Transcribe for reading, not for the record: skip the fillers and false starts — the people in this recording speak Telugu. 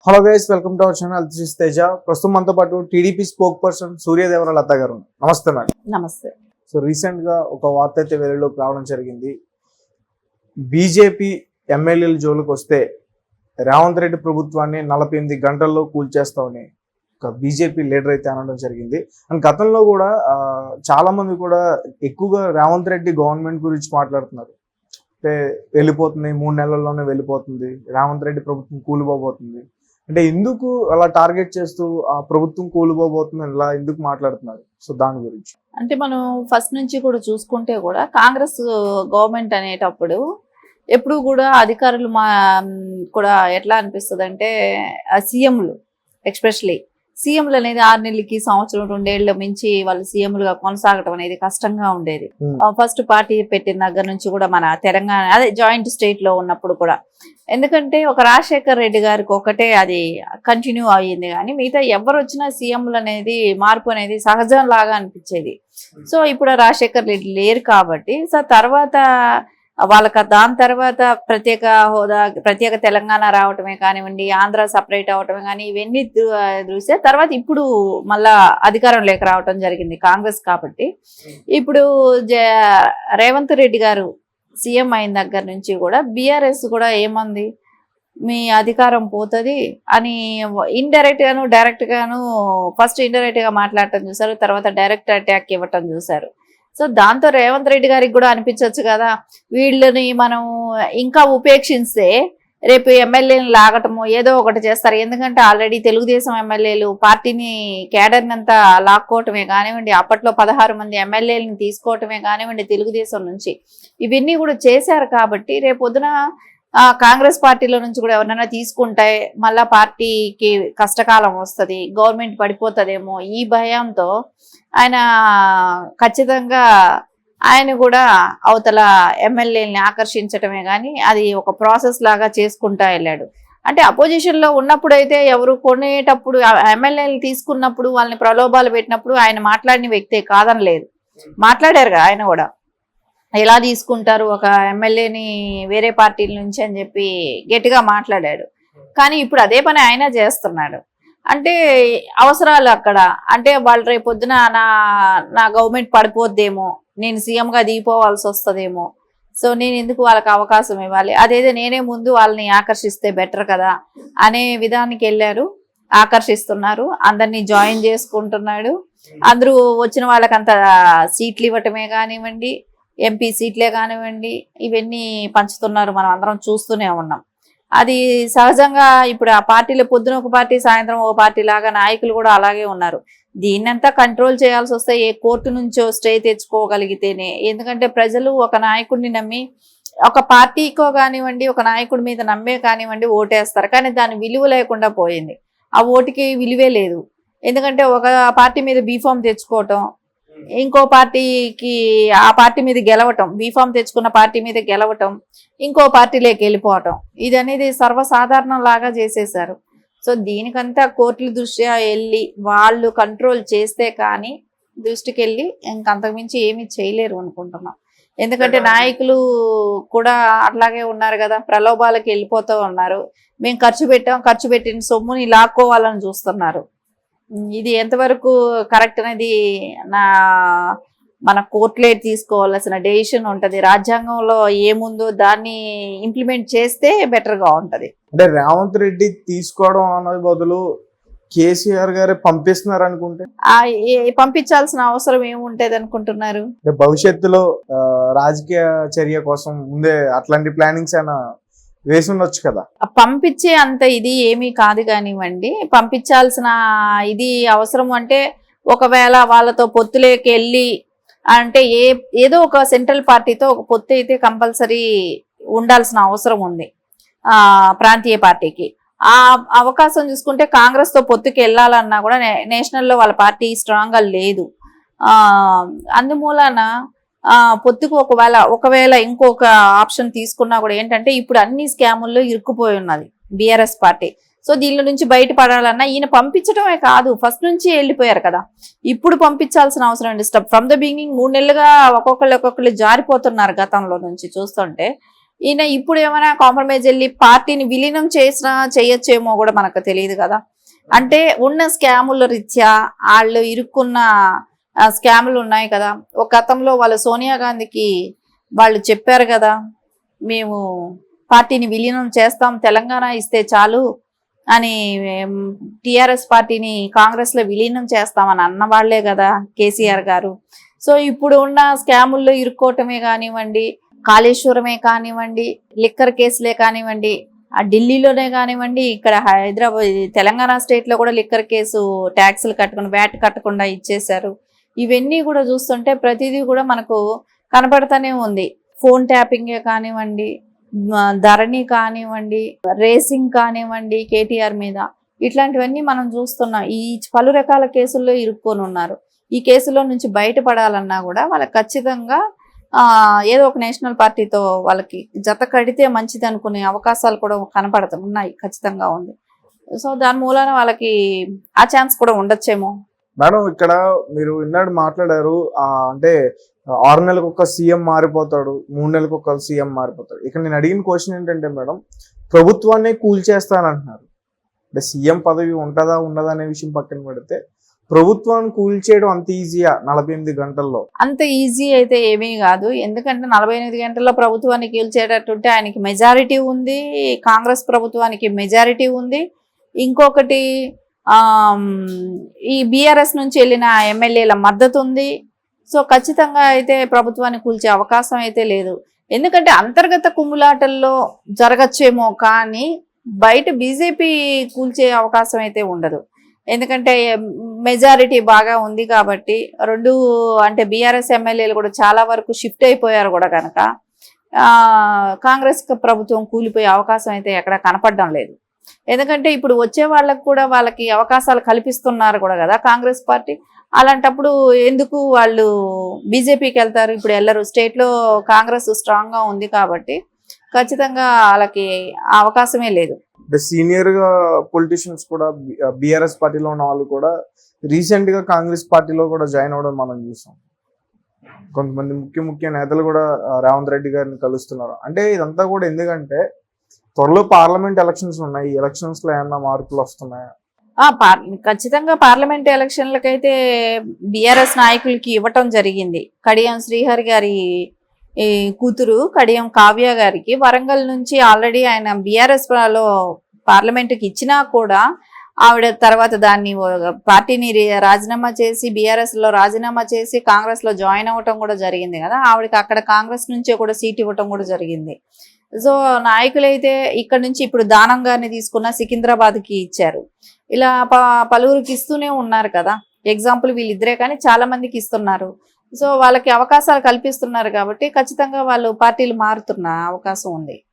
Hello guys, welcome to our channel. This is Teja. ప్రస్తుతం మనతో పాటు టీడీపీ స్పోక్ పర్సన్ సూర్యదేవర లత గారు. నమస్తే మేడం. నమస్తే. సో రీసెంట్ గా ఒక వార్త అయితే వెలుగులోకి రావడం జరిగింది. బీజేపీ ఎమ్మెల్యేల జోలికి వస్తే రేవంత్ రెడ్డి ప్రభుత్వాన్ని 48 గంటల్లో కూల్చేస్తామని ఒక బీజేపీ లీడర్ అయితే అనడం జరిగింది. అండ్ గతంలో కూడా చాలా మంది కూడా ఎక్కువగా రేవంత్ రెడ్డి గవర్నమెంట్ గురించి మాట్లాడుతున్నారు. అంటే వెళ్ళిపోతుంది, 3 నెలల్లోనే వెళ్ళిపోతుంది, రేవంత్ రెడ్డి ప్రభుత్వం కూలిపోబోతుంది. అంటే ఎందుకు అలా టార్గెట్ చేస్తూ ఆ ప్రభుత్వం కూలిపోబోతుంది ఇలా ఎందుకు మాట్లాడుతున్నారు? సో దాని గురించి అంటే మనం ఫస్ట్ నుంచి కూడా చూసుకుంటే కూడా కాంగ్రెస్ గవర్నమెంట్ అనేటప్పుడు ఎప్పుడు కూడా అధికారులు కూడా ఎట్లా అనిపిస్తుంది అంటే సీఎంలు ఎస్పెషలీ సీఎంలు అనేది 6 నెలలకి సంవత్సరం 2 ఏళ్ళ మించి వాళ్ళు సీఎంలుగా కొనసాగటం అనేది కష్టంగా ఉండేది. ఫస్ట్ పార్టీ పెట్టిన దగ్గర నుంచి కూడా మన తెలంగాణ అదే జాయింట్ స్టేట్ లో ఉన్నప్పుడు కూడా, ఎందుకంటే ఒక రాజశేఖర్ రెడ్డి గారికి ఒకటే అది కంటిన్యూ అయ్యింది. కానీ మిగతా ఎవరు వచ్చినా సీఎంలు అనేది మార్పు అనేది సహజం లాగా అనిపించేది. సో ఇప్పుడు రాజశేఖర్ రెడ్డి లేరు కాబట్టి సో తర్వాత వాళ్ళకి దాని తర్వాత ప్రత్యేక హోదా, ప్రత్యేక తెలంగాణ రావటమే కానివ్వండి, ఆంధ్ర సపరేట్ అవటమే కానీ ఇవన్నీ చూస్తే తర్వాత ఇప్పుడు మళ్ళా అధికారం లేక రావటం జరిగింది కాంగ్రెస్. కాబట్టి ఇప్పుడు రేవంత్ రెడ్డి గారు సీఎం అయిన దగ్గర నుంచి కూడా బీఆర్ఎస్ కూడా ఏమంది, మీ అధికారం పోతుంది అని ఇండైరెక్ట్ గాను డైరెక్ట్ గాను ఫస్ట్ ఇండైరెక్ట్ గా మాట్లాడటం చూసారు, తర్వాత డైరెక్ట్ అటాక్ ఇవ్వటం చూసారు. సో దాంతో రేవంత్ రెడ్డి గారికి కూడా అనిపించవచ్చు కదా, వీళ్ళని మనం ఇంకా ఉపేక్షిస్తే రేపు ఎమ్మెల్యేని లాగటము ఏదో ఒకటి చేస్తారు. ఎందుకంటే ఆల్రెడీ తెలుగుదేశం ఎమ్మెల్యేలు పార్టీని కేడర్ని అంతా లాక్కోవటమే కానివ్వండి, అప్పట్లో 16 మంది ఎమ్మెల్యేలను తీసుకోవటమే కానివ్వండి తెలుగుదేశం నుంచి, ఇవన్నీ కూడా చేశారు. కాబట్టి రేపొద్దున కాంగ్రెస్ పార్టీలో నుంచి కూడా ఎవరినైనా తీసుకుంటే మళ్ళా పార్టీకి కష్టకాలం వస్తుంది, గవర్నమెంట్ పడిపోతుందేమో ఈ భయంతో ఆయన ఖచ్చితంగా ఆయన కూడా అవతల ఎమ్మెల్యేలని ఆకర్షించటమే కానీ అది ఒక ప్రాసెస్ లాగా చేసుకుంటా వెళ్ళాడు. అంటే అపోజిషన్ లో ఉన్నప్పుడు అయితే ఎవరు కొనేటప్పుడు ఎమ్మెల్యేలు తీసుకున్నప్పుడు వాళ్ళని ప్రలోభాలు పెట్టినప్పుడు ఆయన మాట్లాడిన వ్యక్తే కాదని లేదు, మాట్లాడారు ఆయన కూడా. ఎలా తీసుకుంటారు ఒక ఎమ్మెల్యేని వేరే పార్టీల నుంచి అని చెప్పి గట్టిగా మాట్లాడాడు. కానీ ఇప్పుడు అదే పని ఆయన చేస్తున్నాడు. అంటే అవసరాలు అక్కడ, అంటే వాళ్ళు రేపొద్దున నా గవర్నమెంట్ పడిపోద్దేమో, నేను సీఎంగా దిగిపోవాల్సి వస్తుందేమో, సో నేను ఎందుకు వాళ్ళకి అవకాశం ఇవ్వాలి, అదేదో నేనే ముందు వాళ్ళని ఆకర్షిస్తే బెటర్ కదా అనే విధానికి వెళ్ళారు. ఆకర్షిస్తున్నారు, అందరినీ జాయిన్ చేసుకుంటున్నాడు. అందరూ వచ్చిన వాళ్ళకంత సీట్లు ఇవ్వటమే కానివ్వండి, ఎంపీ సీట్లే కానివ్వండి, ఇవన్నీ పంచుతున్నారు. మనం అందరం చూస్తూనే ఉన్నాం. అది సహజంగా ఇప్పుడు ఆ పార్టీలో పొద్దున ఒక పార్టీ సాయంత్రం ఒక పార్టీ లాగా నాయకులు కూడా అలాగే ఉన్నారు. దీన్నంతా కంట్రోల్ చేయాల్సి వస్తే ఏ కోర్టు నుంచో స్టే తెచ్చుకోగలిగితేనే, ఎందుకంటే ప్రజలు ఒక నాయకుడిని నమ్మి ఒక పార్టీకో కానివ్వండి ఒక నాయకుడి మీద నమ్మే కానివ్వండి ఓటేస్తారు. కానీ దాని విలువ లేకుండా పోయింది, ఆ ఓటుకి విలువే లేదు. ఎందుకంటే ఒక పార్టీ మీద బీఫామ్ తెచ్చుకోవటం, ఇంకో పార్టీకి ఆ పార్టీ మీద గెలవటం, బీఫామ్ తెచ్చుకున్న పార్టీ మీద గెలవటం, ఇంకో పార్టీలోకి వెళ్ళిపోవటం, ఇది అనేది సర్వసాధారణం లాగా చేసేసారు. సో దీనికంతా కోర్టుల దృష్ట్యా వెళ్ళి వాళ్ళు కంట్రోల్ చేస్తే కానీ దృష్టికి వెళ్ళి ఇంకంతకుమించి ఏమీ చేయలేరు అనుకుంటున్నాం. ఎందుకంటే నాయకులు కూడా అట్లాగే ఉన్నారు కదా, ప్రలోభాలకు వెళ్ళిపోతూ ఉన్నారు. మేము ఖర్చు పెట్టిన సొమ్ముని లాక్కోవాలని చూస్తున్నారు. ఇది ఎంతవరకు కరెక్ట్ అనేది మన కోర్టులే తీసుకోవాల్సిన డెసిషన్ ఉంటది. రాజ్యాంగంలో ఏముందో దాన్ని ఇంప్లిమెంట్ చేస్తే బెటర్ గా ఉంటది. అంటే రేవంత్ రెడ్డి తీసుకోవడం అన్నది బదులు కేసీఆర్ గారే పంపిస్తున్నారు అనుకుంటే పంపించాల్సిన అవసరం ఏముంటది అనుకుంటున్నారు? భవిష్యత్తులో రాజకీయ చర్య కోసం ముందే అట్లాంటి ప్లానింగ్స్ అయినా వేసి ఉండొచ్చు కదా. పంపించే అంత ఇది ఏమీ కాదు కానివ్వండి, పంపించాల్సిన ఇది అవసరం అంటే ఒకవేళ వాళ్ళతో పొత్తులోకి వెళ్ళి అంటే ఏదో ఒక సెంట్రల్ పార్టీతో ఒక పొత్తు అయితే కంపల్సరీ ఉండాల్సిన అవసరం ఉంది ప్రాంతీయ పార్టీకి. ఆ అవకాశం చూసుకుంటే కాంగ్రెస్ తో పొత్తుకి వెళ్ళాలన్నా కూడా నేషనల్లో వాళ్ళ పార్టీ స్ట్రాంగ్ గా లేదు. అందుమూలన పొత్తుకు ఒకవేళ ఇంకొక ఆప్షన్ తీసుకున్నా కూడా ఏంటంటే ఇప్పుడు అన్ని స్కాముల్లో ఇరుక్కుపోయి ఉన్నది బీఆర్ఎస్ పార్టీ. సో దీనిలో నుంచి బయటపడాలన్నా ఈయన పంపించడమే కాదు, ఫస్ట్ నుంచి వెళ్ళిపోయారు కదా, ఇప్పుడు పంపించాల్సిన అవసరం ఏంటి? ఫ్రమ్ ద బిగినింగ్ 3 నెలలుగా ఒక్కొక్కళ్ళు జారిపోతున్నారు గతంలో నుంచి చూస్తుంటే. ఈయన ఇప్పుడు ఏమైనా కాంప్రమైజ్ వెళ్ళి పార్టీని విలీనం చేసినా చేయొచ్చేమో కూడా మనకు తెలియదు కదా. అంటే ఉన్న స్కాముల రీత్యా వాళ్ళు ఇరుక్కున్న స్కాములు ఉన్నాయి కదా. ఒక గతంలో వాళ్ళు సోనియా గాంధీకి వాళ్ళు చెప్పారు కదా, మేము పార్టీని విలీనం చేస్తాం, తెలంగాణ ఇస్తే చాలు అని, టిఆర్ఎస్ పార్టీని కాంగ్రెస్ లో విలీనం చేస్తామని అన్న వాళ్లే కదా కేసీఆర్ గారు. సో ఇప్పుడు ఉన్న స్కాముల్లో ఇరుక్కోవటమే కానివ్వండి, కాళేశ్వరమే కానివ్వండి, లిక్కర్ కేసులే కానివ్వండి, ఆ ఢిల్లీలోనే కానివ్వండి, ఇక్కడ హైదరాబాద్ తెలంగాణ స్టేట్ లో కూడా లిక్కర్ కేసు ట్యాక్సులు కట్టుకుని వ్యాట్ కట్టకుండా ఇచ్చేశారు. ఇవన్నీ కూడా చూస్తుంటే ప్రతిదీ కూడా మనకు కనపడతానే ఉంది. ఫోన్ ట్యాపింగే కానివ్వండి, ధరణి కానివ్వండి, రేసింగ్ కానివ్వండి కేటీఆర్ మీద, ఇట్లాంటివన్నీ మనం చూస్తున్నాం. ఈ పలు రకాల కేసుల్లో ఇరుక్కొని ఉన్నారు. ఈ కేసులో నుంచి బయటపడాలన్నా కూడా వాళ్ళకి ఖచ్చితంగా ఏదో ఒక నేషనల్ పార్టీతో వాళ్ళకి జత కడితే మంచిది అనుకునే అవకాశాలు కూడా కనపడుతున్నాయి, ఖచ్చితంగా ఉంది. సో దాని మూలాన వాళ్ళకి ఆ ఛాన్స్ కూడా ఉండొచ్చేమో. మేడం ఇక్కడ మీరు ఇన్నాడు మాట్లాడారు, అంటే 6 నెలలకు ఒక సీఎం మారిపోతాడు, 3 నెలలకు ఒక సీఎం మారిపోతాడు. ఇక్కడ నేను అడిగిన క్వశ్చన్ ఏంటంటే మేడం, ప్రభుత్వాన్ని కూల్చేస్తానంటున్నారు. అంటే సీఎం పదవి ఉంటుందా ఉండదా అనే విషయం పక్కన పెడితే ప్రభుత్వాన్ని కూల్చేయడం అంత ఈజీయా 48 గంటల్లో? అంత ఈజీ అయితే ఏమీ కాదు. ఎందుకంటే 48 గంటల్లో ప్రభుత్వాన్ని కూల్చేటట్టుంటే ఆయనకి మెజారిటీ ఉంది, కాంగ్రెస్ ప్రభుత్వానికి మెజారిటీ ఉంది. ఇంకొకటి ఈ బీఆర్ఎస్ నుంచి వెళ్ళిన ఎమ్మెల్యేల మద్దతు ఉంది. సో ఖచ్చితంగా అయితే ప్రభుత్వాన్ని కూల్చే అవకాశం అయితే లేదు. ఎందుకంటే అంతర్గత కుమ్ములాటల్లో జరగచ్చేమో కానీ బయట బీజేపీ కూల్చే అవకాశం అయితే ఉండదు. ఎందుకంటే మెజారిటీ బాగా ఉంది కాబట్టి, అంటే బీఆర్ఎస్ ఎమ్మెల్యేలు కూడా చాలా వరకు షిఫ్ట్ అయిపోయారు కూడా కనుక కాంగ్రెస్ ప్రభుత్వం కూలిపోయే అవకాశం అయితే ఎక్కడ కనపడడం లేదు. ఎందుకంటే ఇప్పుడు వచ్చే వాళ్ళకు కూడా వాళ్ళకి అవకాశాలు కల్పిస్తున్నారు కూడా కదా కాంగ్రెస్ పార్టీ. అలాంటప్పుడు ఎందుకు వాళ్ళు బీజేపీకి వెళ్తారు? ఇప్పుడు వెళ్ళరు. స్టేట్లో కాంగ్రెస్ స్ట్రాంగ్ గా ఉంది కాబట్టి ఖచ్చితంగా వాళ్ళకి అవకాశమే లేదు. సీనియర్ గా పొలిటీషియన్స్ కూడా బీఆర్ఎస్ పార్టీలో ఉన్న వాళ్ళు కూడా రీసెంట్ గా కాంగ్రెస్ పార్టీలో కూడా జాయిన్ అవ్వడం మనం చూసాం. కొంతమంది ముఖ్య నేతలు కూడా రేవంత్ రెడ్డి గారిని కలుస్తున్నారు. అంటే ఇదంతా కూడా ఎందుకంటే త్వరలో పార్లమెంట్ ఎలక్షన్స్ ఉన్నాయి. ఈ ఎలక్షన్స్ లో ఏమన్నా మార్పులు వస్తున్నాయా? ఖచ్చితంగా పార్లమెంట్ ఎలక్షన్లకైతే బీఆర్ఎస్ నాయకులకి ఇవ్వటం జరిగింది. కడియం శ్రీహరి గారి కూతురు కడియం కావ్య గారికి వరంగల్ నుంచి ఆల్రెడీ ఆయన బీఆర్ఎస్ లో పార్లమెంటుకి ఇచ్చినా కూడా ఆవిడ తర్వాత దాన్ని పార్టీని రాజీనామా చేసి బీఆర్ఎస్ లో రాజీనామా చేసి కాంగ్రెస్ లో జాయిన్ అవ్వటం కూడా జరిగింది కదా. ఆవిడకి అక్కడ కాంగ్రెస్ నుంచే కూడా సీట్ ఇవ్వటం కూడా జరిగింది. సో నాయకులైతే ఇక్కడ నుంచి ఇప్పుడు దానం గారిని తీసుకున్న సికింద్రాబాద్కి ఇచ్చారు. ఇలా పలువురికి ఇస్తూనే ఉన్నారు కదా. ఎగ్జాంపుల్ వీళ్ళిద్దరే కానీ చాలా మందికి ఇస్తున్నారు. సో వాళ్ళకి అవకాశాలు కల్పిస్తున్నారు కాబట్టి ఖచ్చితంగా వాళ్ళు పార్టీలు మారుతున్న అవకాశం ఉంది.